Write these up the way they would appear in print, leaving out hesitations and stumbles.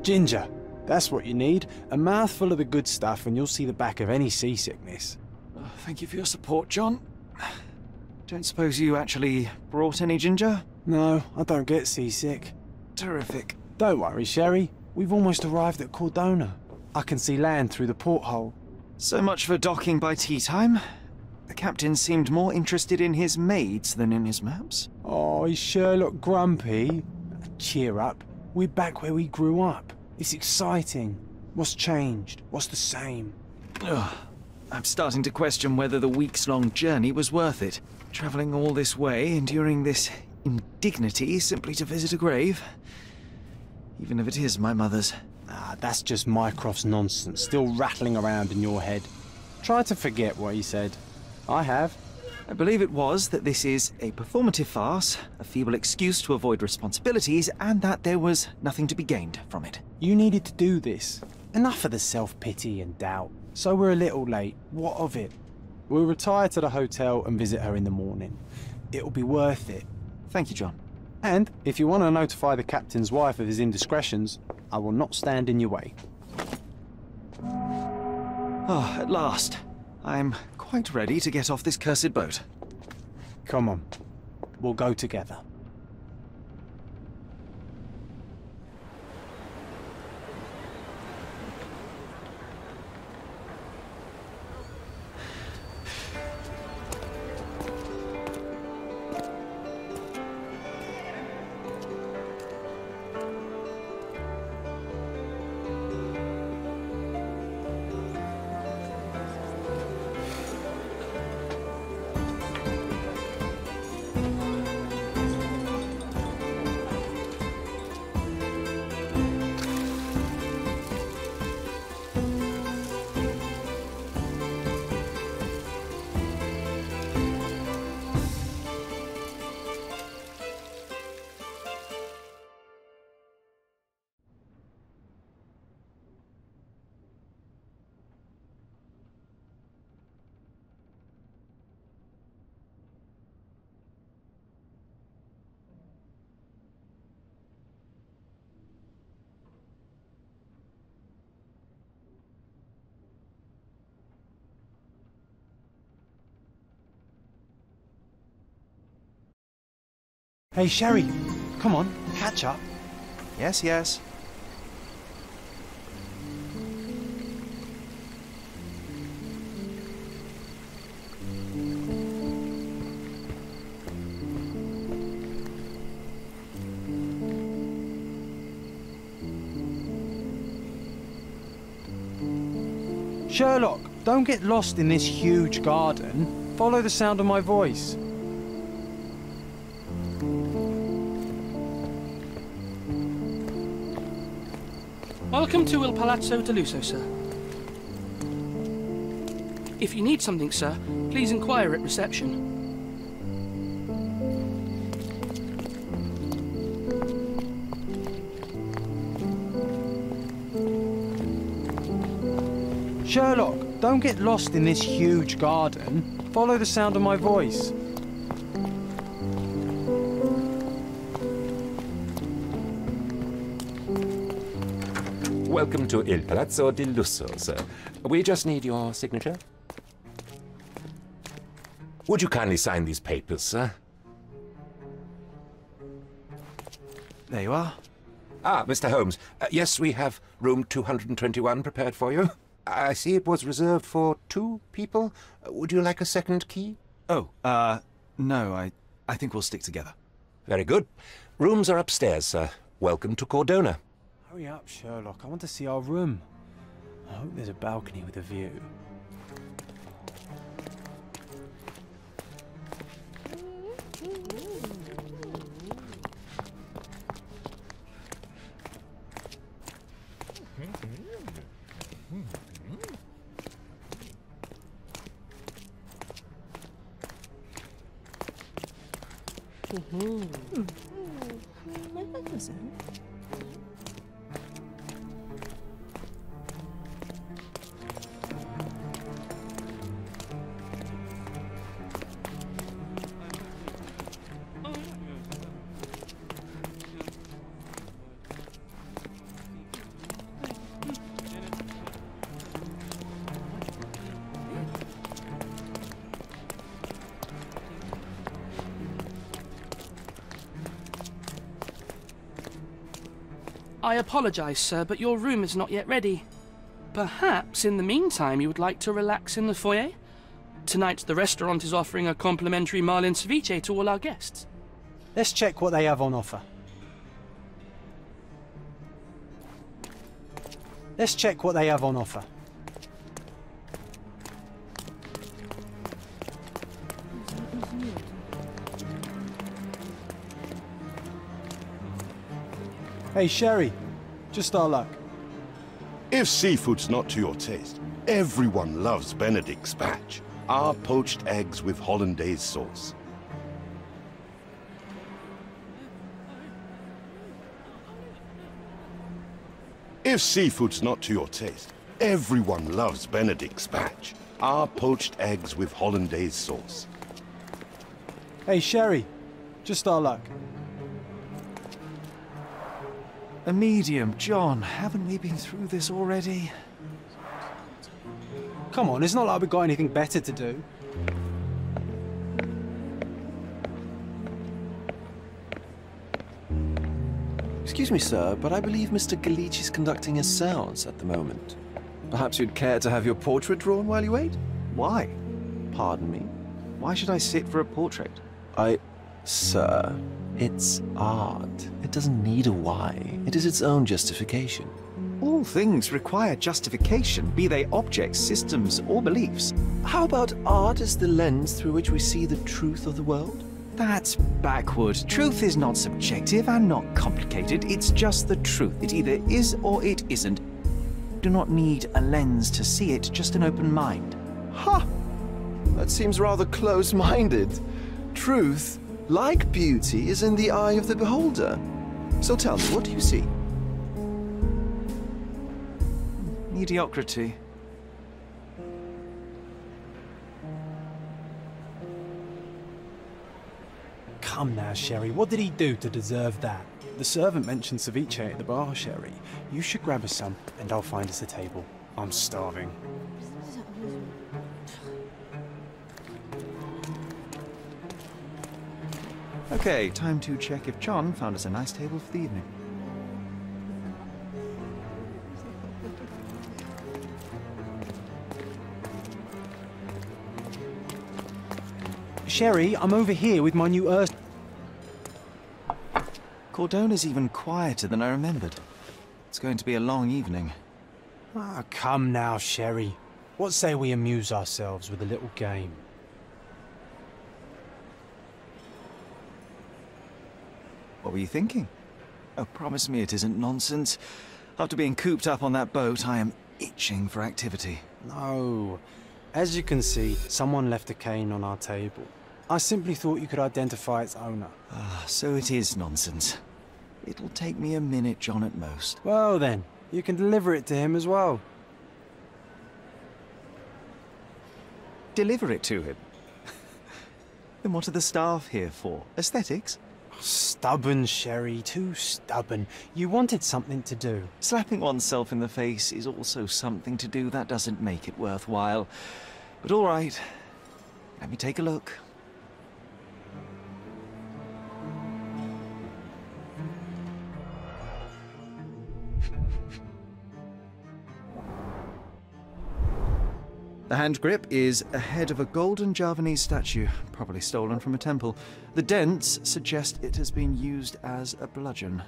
Ginger. That's what you need. A mouthful of the good stuff and you'll see the back of any seasickness. Oh, thank you for your support, John. Don't suppose you actually brought any ginger? No, I don't get seasick. Terrific. Don't worry, Sherry. We've almost arrived at Cordona. I can see land through the porthole. So much for docking by tea time. The captain seemed more interested in his maids than in his maps. Oh, is Sherlock grumpy? Cheer up. We're back where we grew up. It's exciting. What's changed? What's the same? Ugh. I'm starting to question whether the weeks-long journey was worth it. Travelling all this way, enduring this indignity simply to visit a grave. Even if it is my mother's. Ah, that's just Mycroft's nonsense, still rattling around in your head. Try to forget what he said. I have. I believe it was that this is a performative farce, a feeble excuse to avoid responsibilities, and that there was nothing to be gained from it. You needed to do this. Enough of the self-pity and doubt. So we're a little late. What of it? We'll retire to the hotel and visit her in the morning. It'll be worth it. Thank you, John. And if you want to notify the captain's wife of his indiscretions, I will not stand in your way. Oh, at last. I'm quite ready to get off this cursed boat. Come on. We'll go together. Hey, Sherry, come on, catch up. Yes, yes. Sherlock, don't get lost in this huge garden. Follow the sound of my voice. Welcome to Il Palazzo de Lusso, sir. If you need something, sir, please inquire at reception. Sherlock, don't get lost in this huge garden. Follow the sound of my voice. Welcome to Il Palazzo di Lusso, sir. We just need your signature. Would you kindly sign these papers, sir? There you are. Ah, Mr. Holmes. Yes, we have room 221 prepared for you. I see it was reserved for 2 people. Would you like a second key? Oh, no, I think we'll stick together. Very good. Rooms are upstairs, sir. Welcome to Cordona. Hurry up, Sherlock. I want to see our room. I hope there's a balcony with a view. I apologise, sir, but your room is not yet ready. Perhaps, in the meantime, you would like to relax in the foyer? Tonight, the restaurant is offering a complimentary marlin ceviche to all our guests. Let's check what they have on offer. Let's check what they have on offer. Hey, Sherry. Just our luck. If seafood's not to your taste, everyone loves Benedict's batch. Our poached eggs with hollandaise sauce. If seafood's not to your taste, everyone loves Benedict's batch. Our poached eggs with hollandaise sauce. Hey, Sherry. Just our luck. A medium, John. Haven't we been through this already? Come on, it's not like we've got anything better to do. Excuse me, sir, but I believe Mr. Galich is conducting a séance at the moment. Perhaps you'd care to have your portrait drawn while you wait? Why? Pardon me? Why should I sit for a portrait? Sir, it's art. It doesn't need a why. It is its own justification. All things require justification, be they objects, systems, or beliefs. How about art as the lens through which we see the truth of the world? That's backward. Truth is not subjective and not complicated. It's just the truth. It either is or it isn't. Do not need a lens to see it, just an open mind. Ha! That seems rather close-minded. Truth, like beauty, is in the eye of the beholder. So tell me, what do you see? Mediocrity. Come now, Sherry. What did he do to deserve that? The servant mentioned ceviche at the bar, Sherry. You should grab us some, and I'll find us a table. I'm starving. Okay, time to check if John found us a nice table for the evening. Sherry, I'm over here with my new Cordona's even quieter than I remembered. It's going to be a long evening. Ah, come now, Sherry. What say we amuse ourselves with a little game? What were you thinking? Oh, promise me it isn't nonsense. After being cooped up on that boat, I am itching for activity. No. As you can see, someone left a cane on our table. I simply thought you could identify its owner. Ah, so it is nonsense. It'll take me a minute, John, at most. Well then, you can deliver it to him as well. Deliver it to him? Then what are the staff here for? Aesthetics? Stubborn, Sherry, too stubborn. You wanted something to do. Slapping oneself in the face is also something to do. That doesn't make it worthwhile. But all right, let me take a look. The hand grip is a head of a golden Javanese statue, probably stolen from a temple. The dents suggest it has been used as a bludgeon.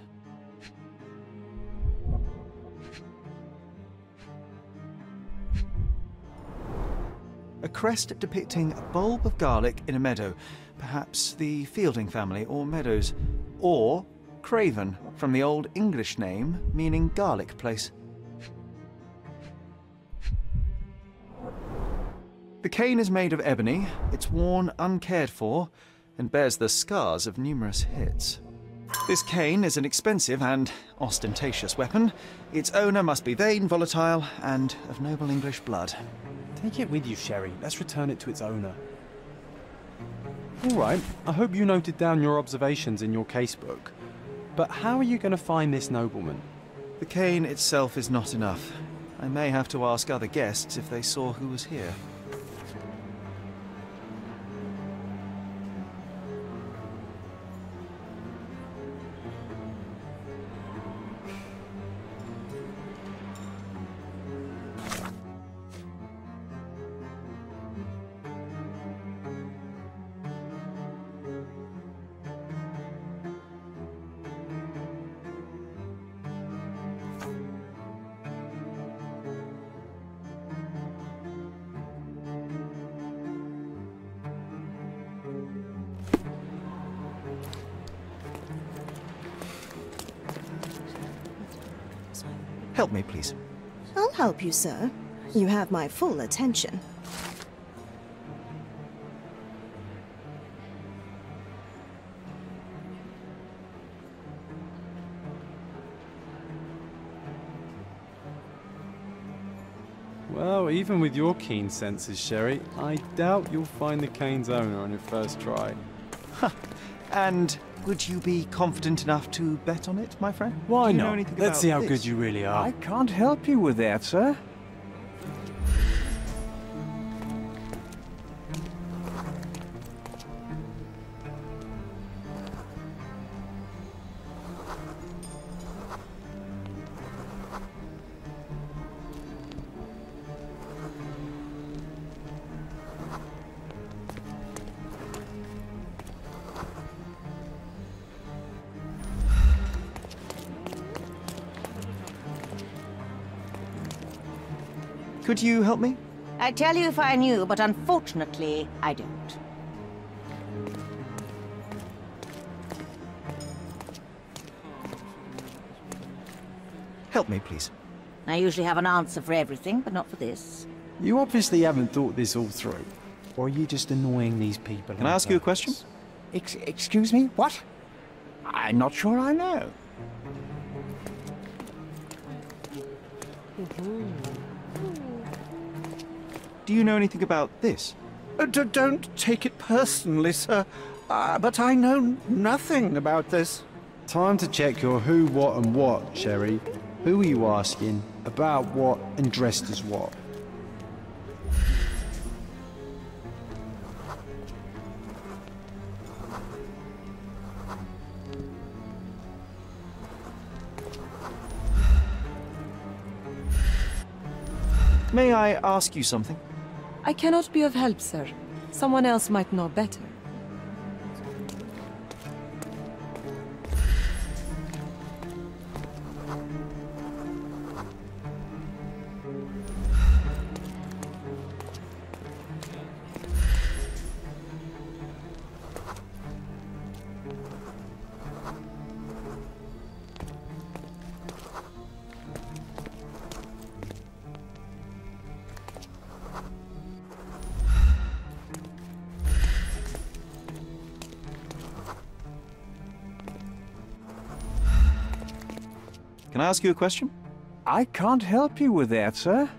A crest depicting a bulb of garlic in a meadow, perhaps the Fielding family or Meadows, or Craven, from the Old English name meaning garlic place. The cane is made of ebony, it's worn uncared for, and bears the scars of numerous hits. This cane is an expensive and ostentatious weapon. Its owner must be vain, volatile, and of noble English blood. Take it with you, Sherry. Let's return it to its owner. All right, I hope you noted down your observations in your casebook. But how are you going to find this nobleman? The cane itself is not enough. I may have to ask other guests if they saw who was here. Help me, please. I'll help you, sir. You have my full attention. Well, even with your keen senses, Sherry, I doubt you'll find the cane's owner on your first try. And would you be confident enough to bet on it, my friend? Why Do you know not? anything Let's about see how this? good you really are. I can't help you with that, sir. Could you help me? I'd tell you if I knew, but unfortunately, I don't. Help me, please. I usually have an answer for everything, but not for this. You obviously haven't thought this all through. Or are you just annoying these people? Can I ask you a question? Excuse me? What? I'm not sure I know. Do you know anything about this? Don't take it personally, sir. But I know nothing about this. Time to check your who, what and what, Sherry. Who are you asking? About what and dressed as what? May I ask you something? I cannot be of help, sir. Someone else might know better. Can I ask you a question? I can't help you with that, sir.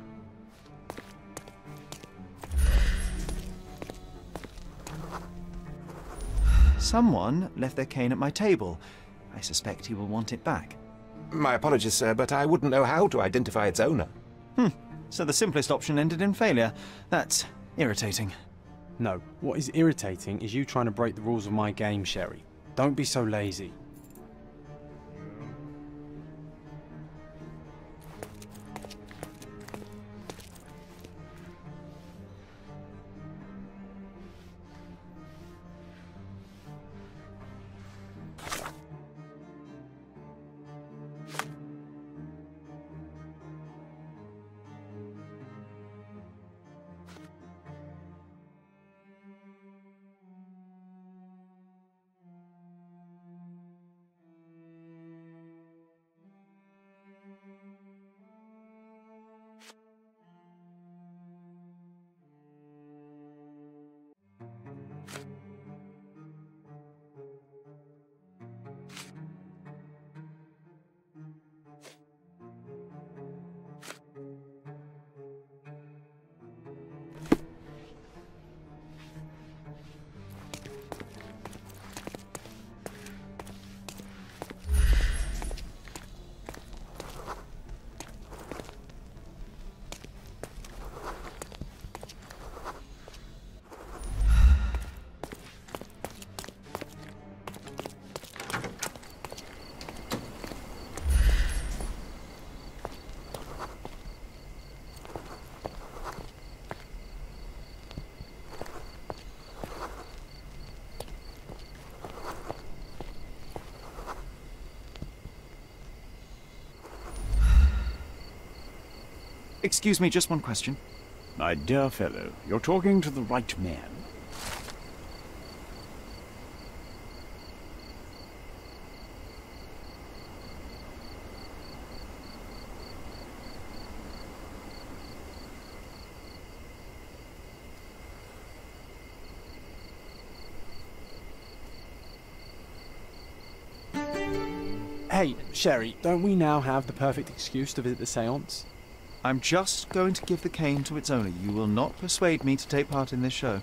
Someone left their cane at my table. I suspect he will want it back. My apologies, sir, but I wouldn't know how to identify its owner. So the simplest option ended in failure. That's irritating. No, what is irritating is you trying to break the rules of my game, Sherry. Don't be so lazy. Excuse me, just one question. My dear fellow, you're talking to the right man. Hey, Sherry, don't we now have the perfect excuse to visit the seance? I'm just going to give the cane to its owner. You will not persuade me to take part in this show.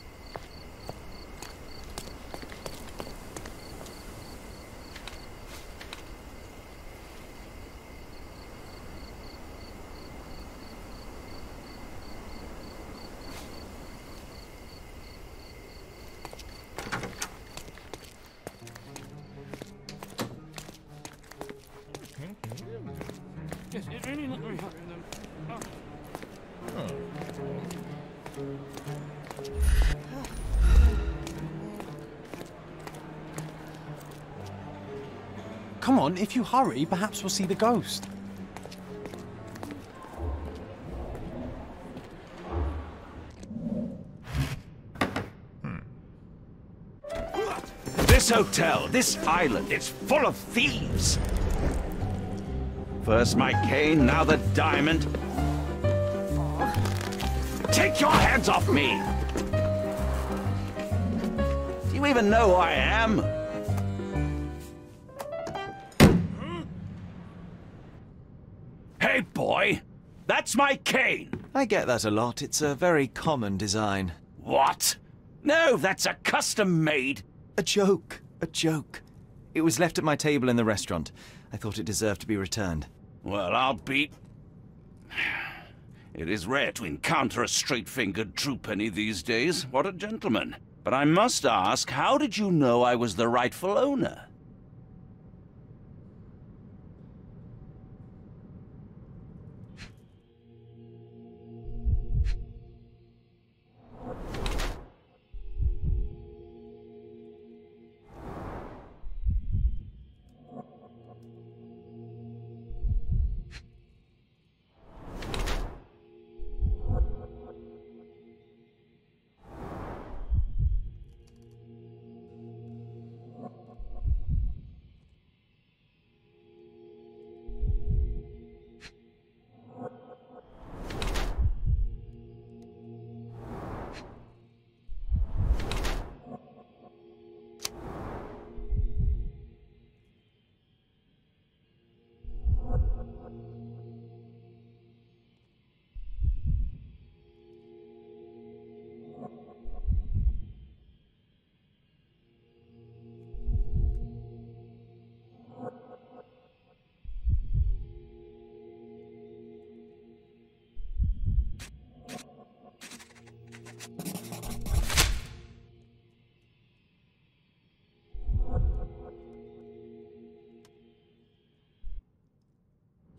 Yes, it's really not very hot. Come on, if you hurry, perhaps we'll see the ghost. This hotel, this island, it's full of thieves. First my cane, now the diamond. Take your hands off me! Do you even know who I am? Hey, boy! That's my cane! I get that a lot. It's a very common design. What? No, that's a custom-made. A joke. A joke. It was left at my table in the restaurant. I thought it deserved to be returned. Well, I'll be... It is rare to encounter a straight-fingered true penny these days. What a gentleman. But I must ask, how did you know I was the rightful owner?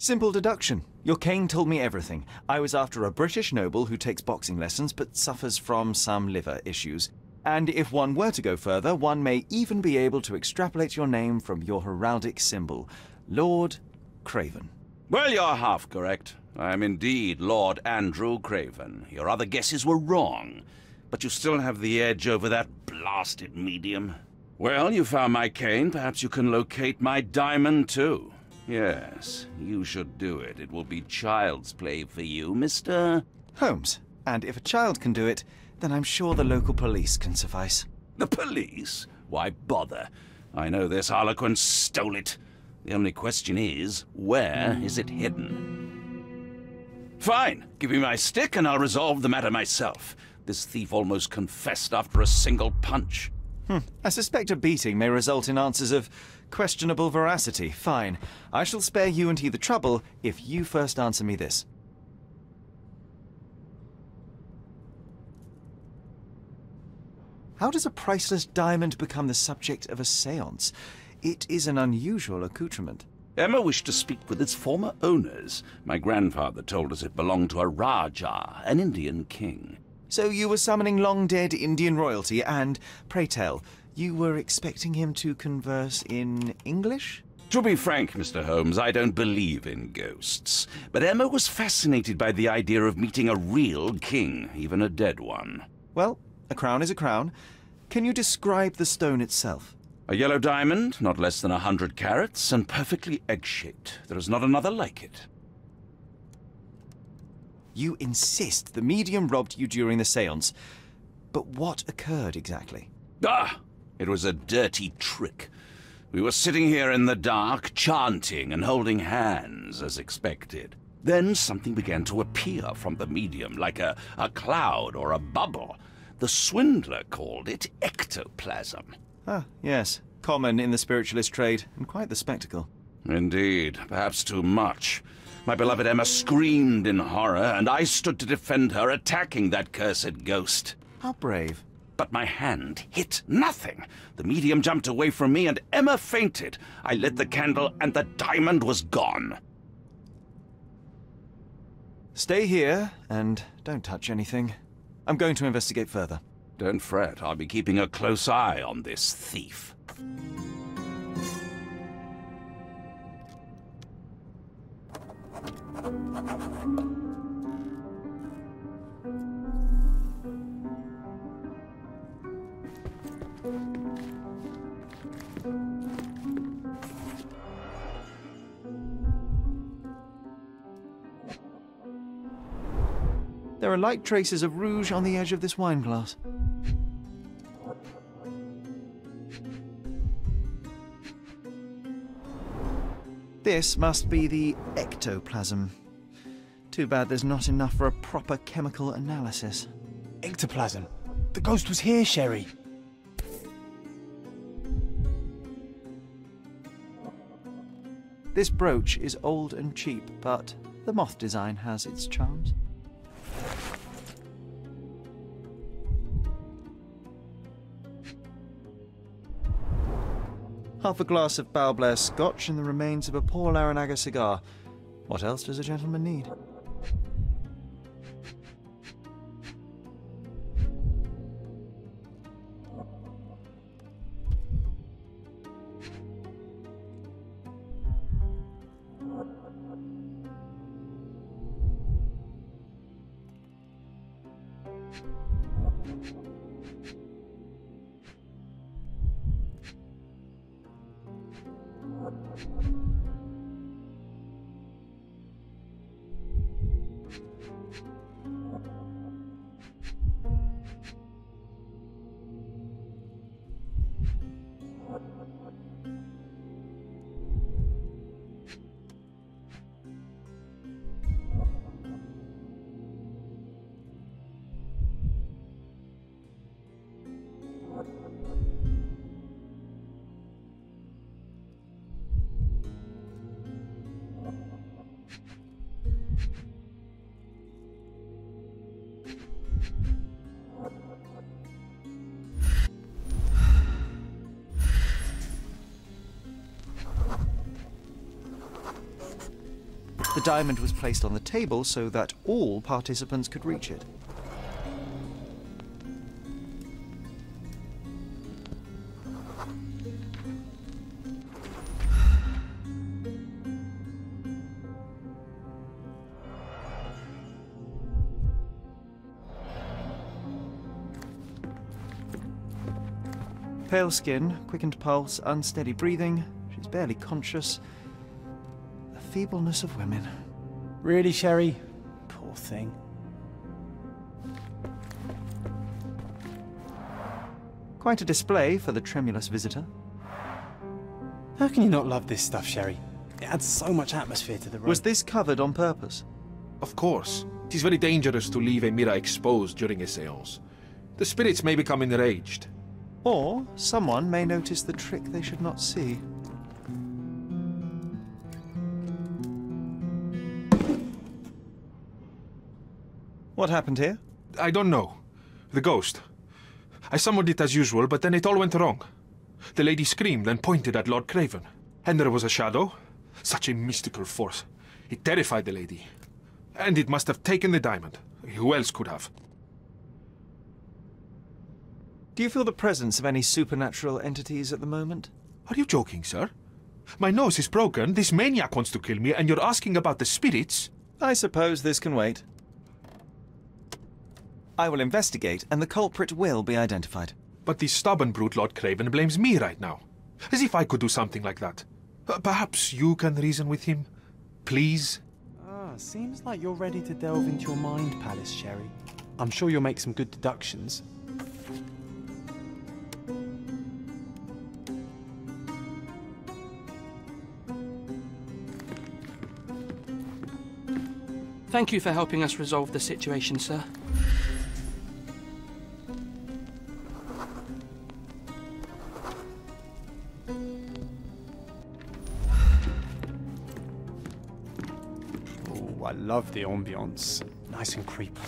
Simple deduction. Your cane told me everything. I was after a British noble who takes boxing lessons but suffers from some liver issues. And if one were to go further, one may even be able to extrapolate your name from your heraldic symbol, Lord Craven. Well, you're half correct. I am indeed Lord Andrew Craven. Your other guesses were wrong. But you still have the edge over that blasted medium. Well, you found my cane. Perhaps you can locate my diamond, too. Yes, you should do it. It will be child's play for you, Mr. Holmes. And if a child can do it, then I'm sure the local police can suffice. The police? Why bother? I know this harlequin stole it. The only question is, where is it hidden? Fine. Give me my stick and I'll resolve the matter myself. This thief almost confessed after a single punch. I suspect a beating may result in answers of questionable veracity. Fine. I shall spare you and he the trouble if you first answer me this. How does a priceless diamond become the subject of a séance? It is an unusual accoutrement. Emma wished to speak with its former owners. My grandfather told us it belonged to a Rajah, an Indian king. So you were summoning long-dead Indian royalty, and, pray tell, you were expecting him to converse in English? To be frank, Mr. Holmes, I don't believe in ghosts. But Emma was fascinated by the idea of meeting a real king, even a dead one. Well, a crown is a crown. Can you describe the stone itself? A yellow diamond, not less than 100 carats, and perfectly egg-shaped. There is not another like it. You insist the medium robbed you during the séance. But what occurred exactly? Ah! It was a dirty trick. We were sitting here in the dark, chanting and holding hands, as expected. Then something began to appear from the medium, like a cloud or a bubble. The swindler called it ectoplasm. Ah, yes. Common in the spiritualist trade, and quite the spectacle. Indeed, perhaps too much. My beloved Emma screamed in horror, and I stood to defend her, attacking that cursed ghost. How brave. But my hand hit nothing. The medium jumped away from me, and Emma fainted. I lit the candle, and the diamond was gone. Stay here, and don't touch anything. I'm going to investigate further. Don't fret, I'll be keeping a close eye on this thief. There are light traces of rouge on the edge of this wine glass. This must be the ectoplasm. Too bad there's not enough for a proper chemical analysis. Ectoplasm? The ghost was here, Sherry. This brooch is old and cheap, but the moth design has its charms. Half a glass of Balblair Scotch and the remains of a Paul Aranaga cigar. What else does a gentleman need? The diamond was placed on the table so that all participants could reach it. Pale skin, quickened pulse, unsteady breathing. She's barely conscious. The feebleness of women. Really, Sherry? Poor thing. Quite a display for the tremulous visitor. How can you not love this stuff, Sherry? It adds so much atmosphere to the room. Was this covered on purpose? Of course. It is very dangerous to leave a mirror exposed during a séance. The spirits may become enraged. Or someone may notice the trick they should not see. What happened here? I don't know. The ghost. I summoned it as usual, but then it all went wrong. The lady screamed and pointed at Lord Craven. And there was a shadow. Such a mystical force. It terrified the lady. And it must have taken the diamond. Who else could have? Do you feel the presence of any supernatural entities at the moment? Are you joking, sir? My nose is broken, this maniac wants to kill me, and you're asking about the spirits? I suppose this can wait. I will investigate, and the culprit will be identified. But this stubborn brute Lord Craven blames me right now. As if I could do something like that. Perhaps you can reason with him? Please? Seems like you're ready to delve into your mind palace, Sherry. I'm sure you'll make some good deductions. Thank you for helping us resolve the situation, sir. Oh, I love the ambience. Nice and creepy.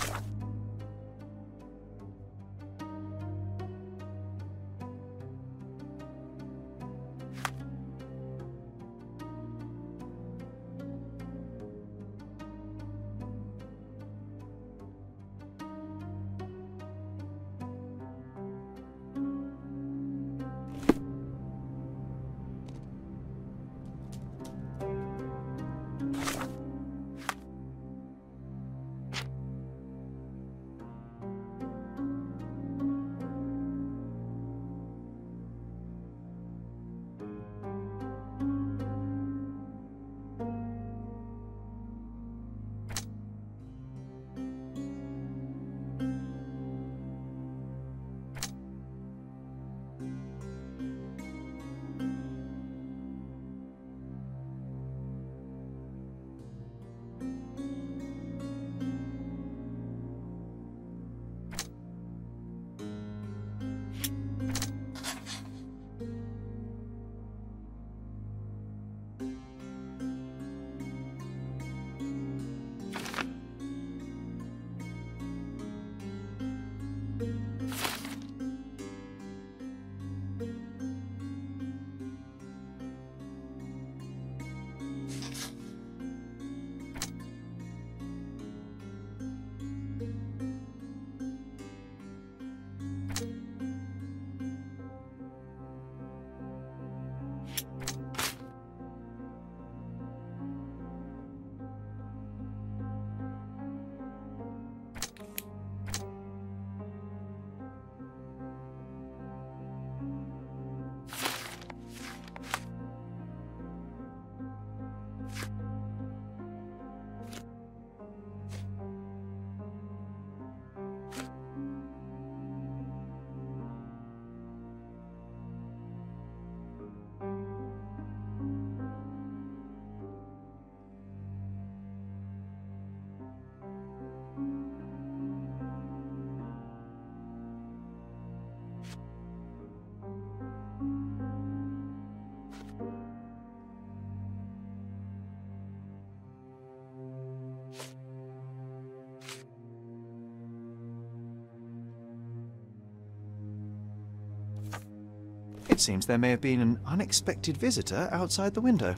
It seems there may have been an unexpected visitor outside the window.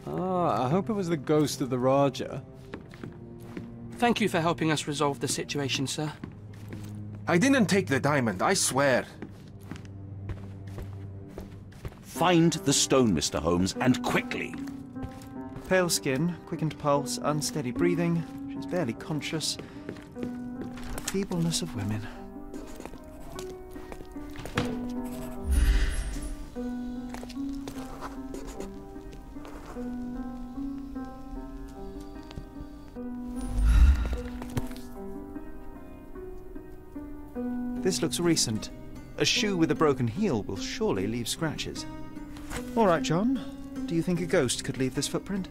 Ah, I hope it was the ghost of the Raja. Thank you for helping us resolve the situation, sir. I didn't take the diamond, I swear. Find the stone, Mr. Holmes, and quickly. Pale skin, quickened pulse, unsteady breathing. She's barely conscious. The feebleness of women. This looks recent. A shoe with a broken heel will surely leave scratches. All right, John. Do you think a ghost could leave this footprint?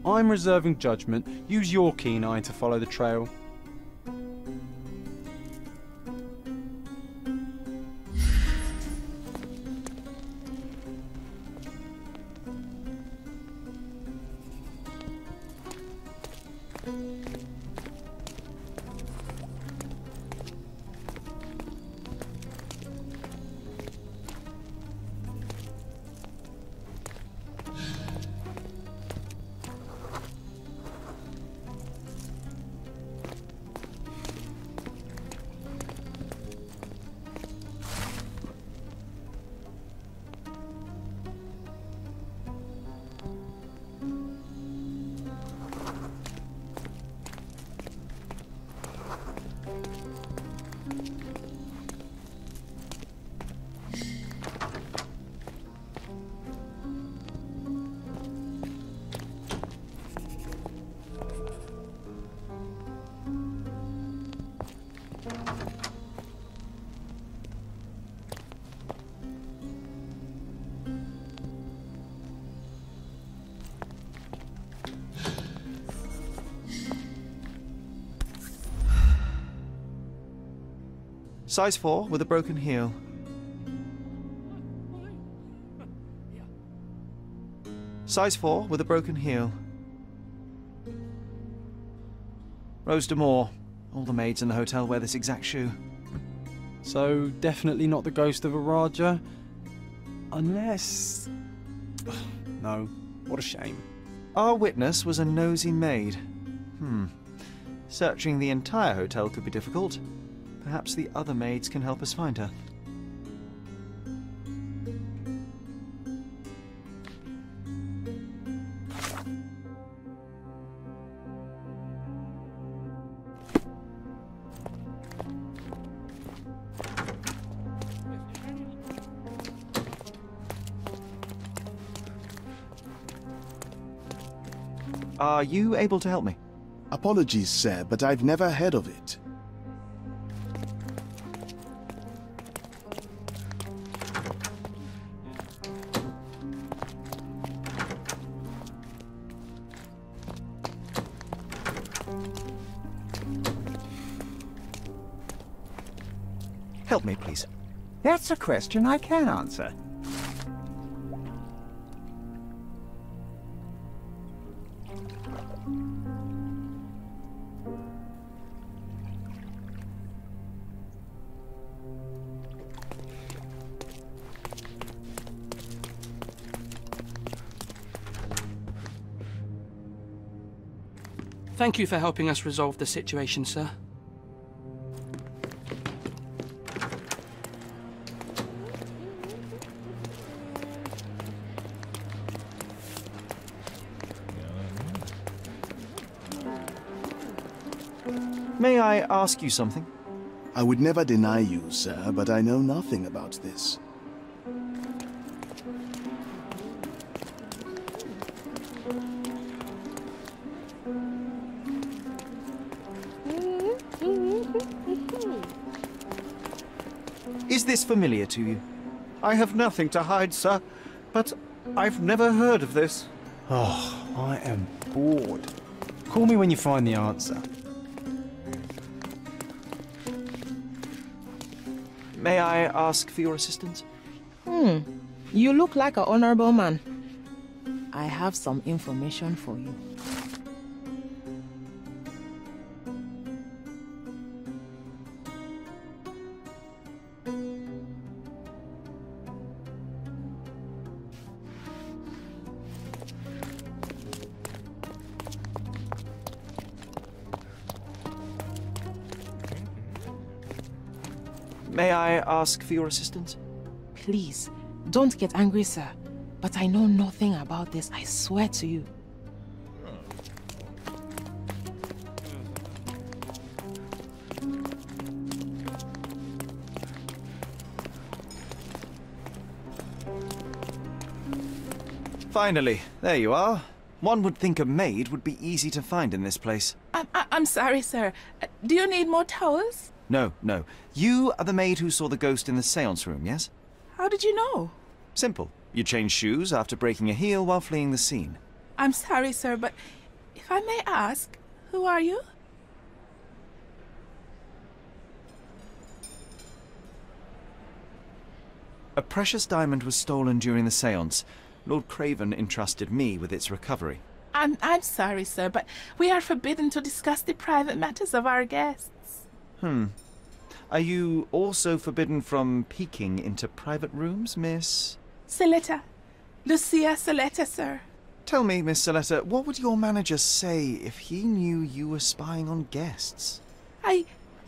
I'm reserving judgment. Use your keen eye to follow the trail. Size 4 with a broken heel. Size 4 with a broken heel. Rose D'Amour. All the maids in the hotel wear this exact shoe. So, definitely not the ghost of a Raja? Unless... No, what a shame. Our witness was a nosy maid. Searching the entire hotel could be difficult. Perhaps the other maids can help us find her. Are you able to help me? Apologies, sir, but I've never heard of it. Help me, please. That's a question I can answer. Thank you for helping us resolve the situation, sir. May I ask you something? I would never deny you, sir, but I know nothing about this. Is this familiar to you? I have nothing to hide, sir, but I've never heard of this. Oh, I am bored. Call me when you find the answer. May I ask for your assistance? You look like an honorable man. I have some information for you. May I ask for your assistance? Please, don't get angry, sir. But I know nothing about this, I swear to you. Finally, there you are. One would think a maid would be easy to find in this place. I'm sorry, sir. Do you need more towels? No, no. You are the maid who saw the ghost in the seance room, yes? How did you know? Simple. You changed shoes after breaking a heel while fleeing the scene. I'm sorry, sir, but if I may ask, who are you? A precious diamond was stolen during the seance. Lord Craven entrusted me with its recovery. I'm sorry, sir, but we are forbidden to discuss the private matters of our guests. Are you also forbidden from peeking into private rooms, Miss... Saletta. Lucia Saletta, sir. Tell me, Miss Saletta, what would your manager say if he knew you were spying on guests?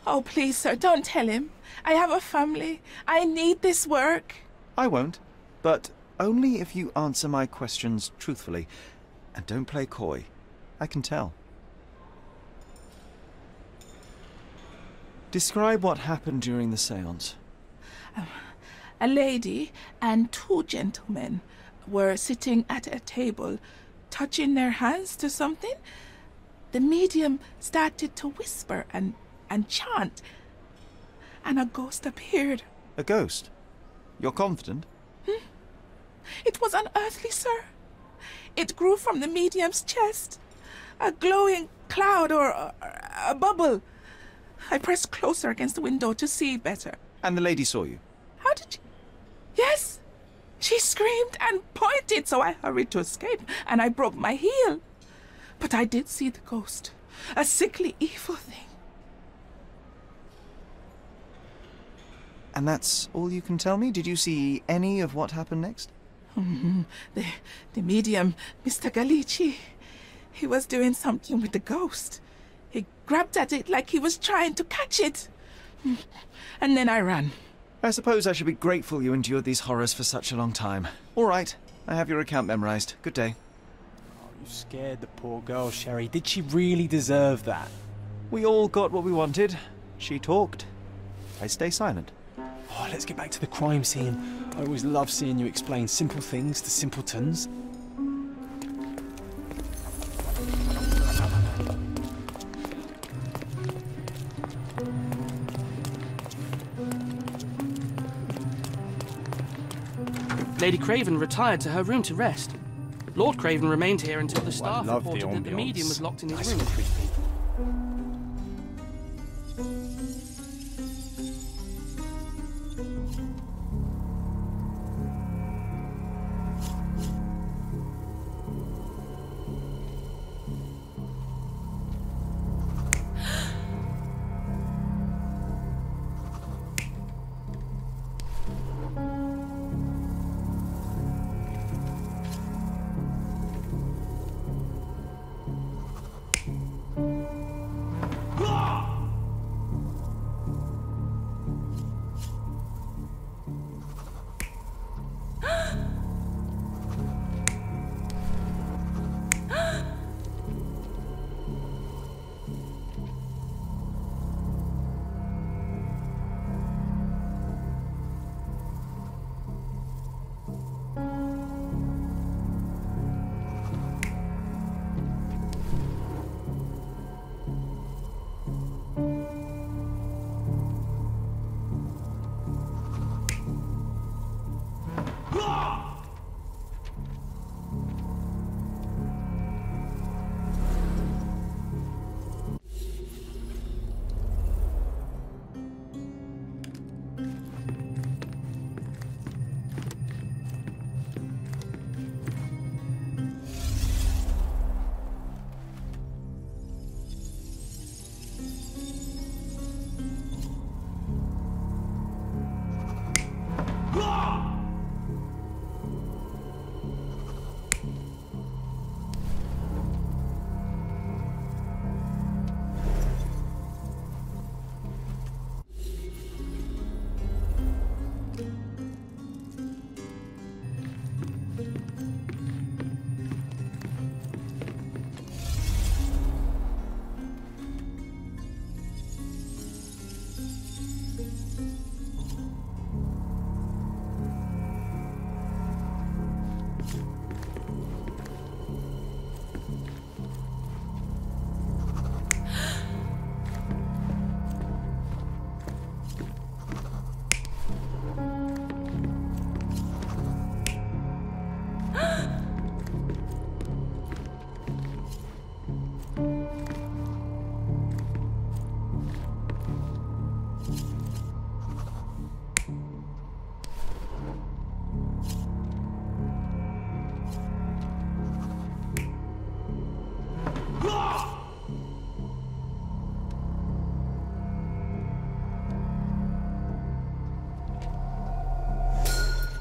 Oh, please, sir, don't tell him. I have a family. I need this work. I won't, but only if you answer my questions truthfully. And don't play coy. I can tell. Describe what happened during the seance. A lady and two gentlemen were sitting at a table, touching their hands to something. The medium started to whisper and chant, and a ghost appeared. A ghost? You're confident? It was unearthly, sir. It grew from the medium's chest. A glowing cloud or a bubble. I pressed closer against the window to see better. And the lady saw you? How did she... Yes! She screamed and pointed, so I hurried to escape, and I broke my heel. But I did see the ghost. A sickly, evil thing. And that's all you can tell me? Did you see any of what happened next? The medium, Mr. Galici, he was doing something with the ghost. He grabbed at it like he was trying to catch it. And then I ran. I suppose I should be grateful you endured these horrors for such a long time. All right, I have your account memorized. Good day. Oh, you scared the poor girl, Sherry. Did she really deserve that? We all got what we wanted. She talked. I stay silent. Oh, let's get back to the crime scene. I always love seeing you explain simple things to simpletons. Lady Craven retired to her room to rest. Lord Craven remained here until the staff love the reported that the ambience. medium was locked in his Nice room. and creepy.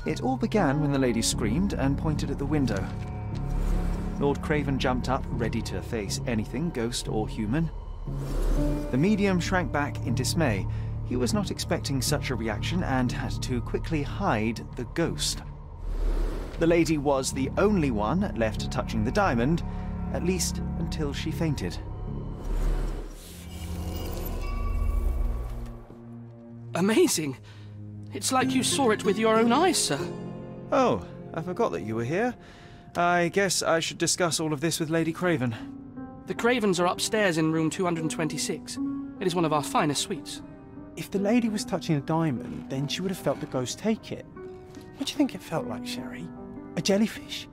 It all began when the lady screamed and pointed at the window. Lord Craven jumped up, ready to face anything, ghost or human. The medium shrank back in dismay. He was not expecting such a reaction and had to quickly hide the ghost. The lady was the only one left touching the diamond, at least until she fainted. Amazing. It's like you saw it with your own eyes, sir. Oh, I forgot that you were here. I guess I should discuss all of this with Lady Craven. The Cravens are upstairs in room 226. It is one of our finest suites. If the lady was touching a diamond, then she would have felt the ghost take it. What do you think it felt like, Sherry? A jellyfish?